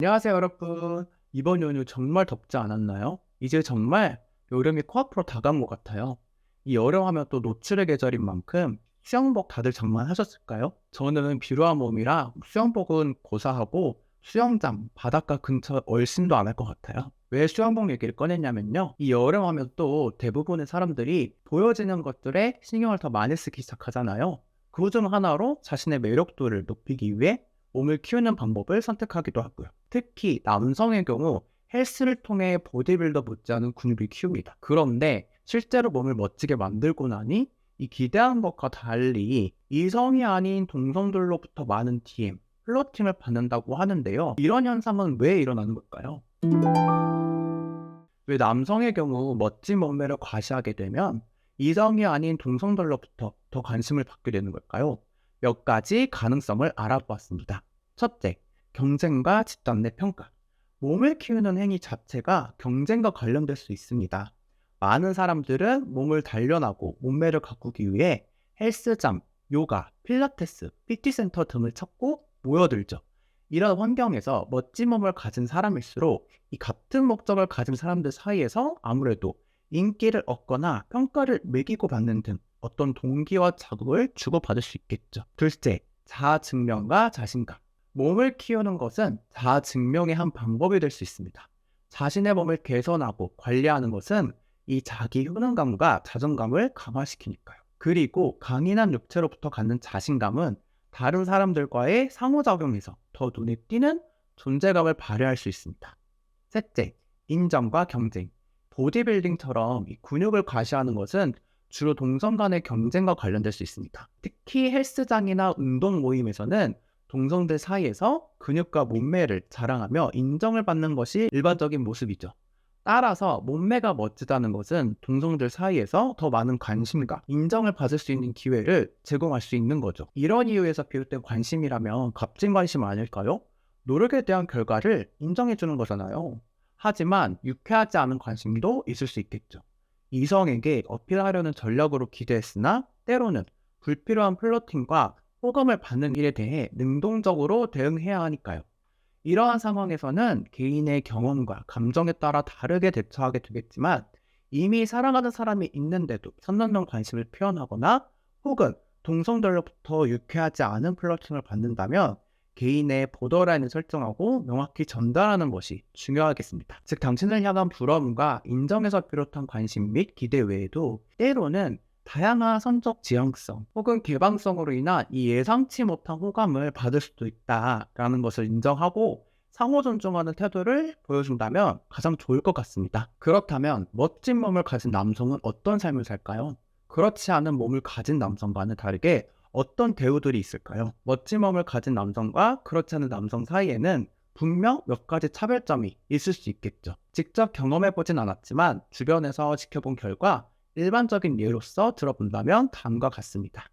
안녕하세요, 여러분. 이번 연휴 정말 덥지 않았나요? 이제 정말 여름이 코앞으로 다가온 것 같아요. 이 여름하면 또 노출의 계절인 만큼 수영복 다들 장만하셨을까요? 저는 비루한 몸이라 수영복은 고사하고 수영장, 바닷가 근처 얼씬도 안 할 것 같아요. 왜 수영복 얘기를 꺼냈냐면요. 이 여름하면 또 대부분의 사람들이 보여지는 것들에 신경을 더 많이 쓰기 시작하잖아요. 그 중 하나로 자신의 매력도를 높이기 위해 몸을 키우는 방법을 선택하기도 하고요. 특히 남성의 경우 헬스를 통해 보디빌더 못지않은 근육을 키웁니다. 그런데 실제로 몸을 멋지게 만들고 나니 이 기대한 것과 달리 이성이 아닌 동성들로부터 많은 DM, 플러팅을 받는다고 하는데요. 이런 현상은 왜 일어나는 걸까요? 왜 남성의 경우 멋진 몸매를 과시하게 되면 이성이 아닌 동성들로부터 더 관심을 받게 되는 걸까요? 몇 가지 가능성을 알아보았습니다. 첫째, 경쟁과 집단 내 평가. 몸을 키우는 행위 자체가 경쟁과 관련될 수 있습니다. 많은 사람들은 몸을 단련하고 몸매를 가꾸기 위해 헬스장, 요가, 필라테스, PT센터 등을 찾고 모여들죠. 이런 환경에서 멋진 몸을 가진 사람일수록 이 같은 목적을 가진 사람들 사이에서 아무래도 인기를 얻거나 평가를 매기고 받는 등 어떤 동기와 자극을 주고받을 수 있겠죠. 둘째, 자아 증명과 자신감. 몸을 키우는 것은 자아 증명의 한 방법이 될 수 있습니다. 자신의 몸을 개선하고 관리하는 것은 이 자기 효능감과 자존감을 강화시키니까요. 그리고 강인한 육체로부터 갖는 자신감은 다른 사람들과의 상호작용에서 더 눈에 띄는 존재감을 발휘할 수 있습니다. 셋째, 인정과 경쟁. 보디빌딩처럼 이 근육을 과시하는 것은 주로 동성 간의 경쟁과 관련될 수 있습니다. 특히 헬스장이나 운동 모임에서는 동성들 사이에서 근육과 몸매를 자랑하며 인정을 받는 것이 일반적인 모습이죠. 따라서 몸매가 멋지다는 것은 동성들 사이에서 더 많은 관심과 인정을 받을 수 있는 기회를 제공할 수 있는 거죠. 이런 이유에서 비롯된 관심이라면 값진 관심 아닐까요? 노력에 대한 결과를 인정해주는 거잖아요. 하지만 유쾌하지 않은 관심도 있을 수 있겠죠. 이성에게 어필하려는 전략으로 기대했으나 때로는 불필요한 플러팅과 호감을 받는 일에 대해 능동적으로 대응해야 하니까요. 이러한 상황에서는 개인의 경험과 감정에 따라 다르게 대처하게 되겠지만 이미 사랑하는 사람이 있는데도 선천적 관심을 표현하거나 혹은 동성들로부터 유쾌하지 않은 플러팅을 받는다면 개인의 보더라인을 설정하고 명확히 전달하는 것이 중요하겠습니다. 즉 당신을 향한 부러움과 인정에서 비롯한 관심 및 기대 외에도 때로는 다양한 선적 지향성 혹은 개방성으로 인한 이 예상치 못한 호감을 받을 수도 있다라는 것을 인정하고 상호 존중하는 태도를 보여준다면 가장 좋을 것 같습니다. 그렇다면 멋진 몸을 가진 남성은 어떤 삶을 살까요? 그렇지 않은 몸을 가진 남성과는 다르게 어떤 대우들이 있을까요? 멋진 몸을 가진 남성과 그렇지 않은 남성 사이에는 분명 몇 가지 차별점이 있을 수 있겠죠. 직접 경험해보진 않았지만 주변에서 지켜본 결과 일반적인 예로서 들어본다면 다음과 같습니다.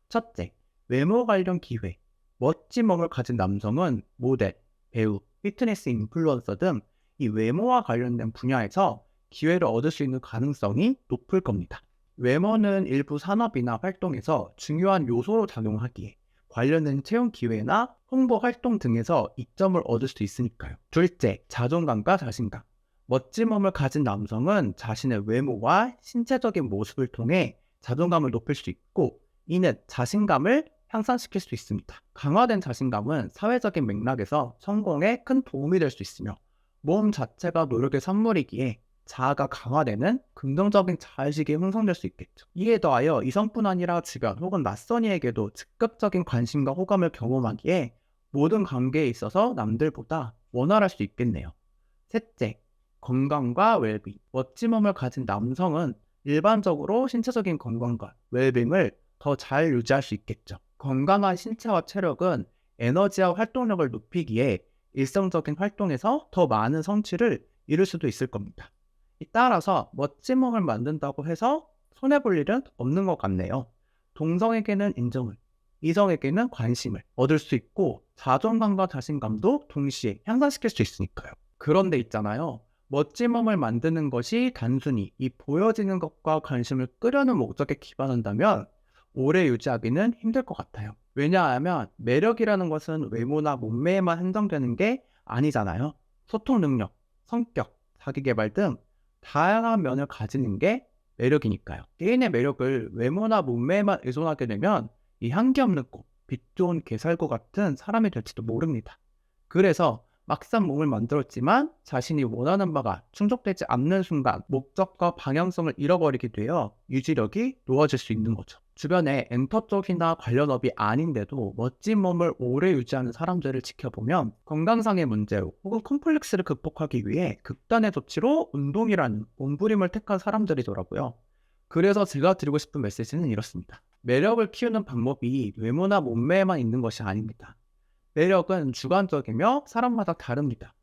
첫째, 외모 관련 기회. 멋진 몸을 가진 남성은 모델, 배우, 피트니스 인플루언서 등 이 외모와 관련된 분야에서 기회를 얻을 수 있는 가능성이 높을 겁니다. 외모는 일부 산업이나 활동에서 중요한 요소로 작용하기에 관련된 채용 기회나 홍보 활동 등에서 이점을 얻을 수 있으니까요. 둘째, 자존감과 자신감. 멋진 몸을 가진 남성은 자신의 외모와 신체적인 모습을 통해 자존감을 높일 수 있고 이는 자신감을 향상시킬 수 있습니다. 강화된 자신감은 사회적인 맥락에서 성공에 큰 도움이 될 수 있으며 몸 자체가 노력의 산물이기에 자아가 강화되는 긍정적인 자의식이 형성될 수 있겠죠. 이에 더하여 이성뿐 아니라 주변 혹은 낯선 이에게도 즉각적인 관심과 호감을 경험하기에 모든 관계에 있어서 남들보다 원활할 수 있겠네요. 셋째, 건강과 웰빙. 멋진 몸을 가진 남성은 일반적으로 신체적인 건강과 웰빙을 더 잘 유지할 수 있겠죠. 건강한 신체와 체력은 에너지와 활동력을 높이기에 일상적인 활동에서 더 많은 성취를 이룰 수도 있을 겁니다. 따라서 멋진 몸을 만든다고 해서 손해볼 일은 없는 것 같네요. 동성에게는 인정을, 이성에게는 관심을 얻을 수 있고 자존감과 자신감도 동시에 향상시킬 수 있으니까요. 그런데 있잖아요. 멋진 몸을 만드는 것이 단순히 이 보여지는 것과 관심을 끌려는 목적에 기반한다면 오래 유지하기는 힘들 것 같아요. 왜냐하면 매력이라는 것은 외모나 몸매에만 한정되는 게 아니잖아요. 소통 능력, 성격, 자기 개발 등 다양한 면을 가지는 게 매력이니까요. 개인의 매력을 외모나 몸매에만 의존하게 되면 이 향기 없는 꽃, 빛 좋은 개살구 같은 사람이 될지도 모릅니다. 그래서 막상 몸을 만들었지만 자신이 원하는 바가 충족되지 않는 순간 목적과 방향성을 잃어버리게 되어 유지력이 놓아질 수 있는 거죠. 주변에 엔터 쪽이나 관련업이 아닌데도 멋진 몸을 오래 유지하는 사람들을 지켜보면 건강상의 문제 혹은 컴플렉스를 극복하기 위해 극단의 조치로 운동이라는 몸부림을 택한 사람들이더라고요. 그래서 제가 드리고 싶은 메시지는 이렇습니다. 매력을 키우는 방법이 외모나 몸매에만 있는 것이 아닙니다. 매력은 주관적이며 사람마다 다릅니다.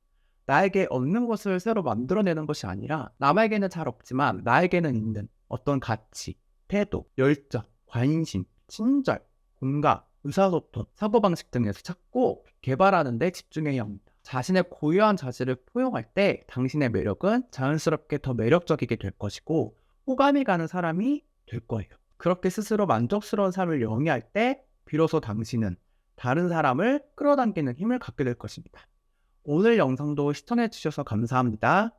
나에게 없는 것을 새로 만들어내는 것이 아니라 남에게는 잘 없지만 나에게는 있는 어떤 가치, 태도, 열정, 관심, 친절, 공감, 의사소통, 사고방식 등에서 찾고 개발하는 데 집중해야 합니다. 자신의 고유한 자질을 포용할 때 당신의 매력은 자연스럽게 더 매력적이게 될 것이고 호감이 가는 사람이 될 거예요. 그렇게 스스로 만족스러운 삶을 영위할 때 비로소 당신은 다른 사람을 끌어당기는 힘을 갖게 될 것입니다. 오늘 영상도 시청해 주셔서 감사합니다.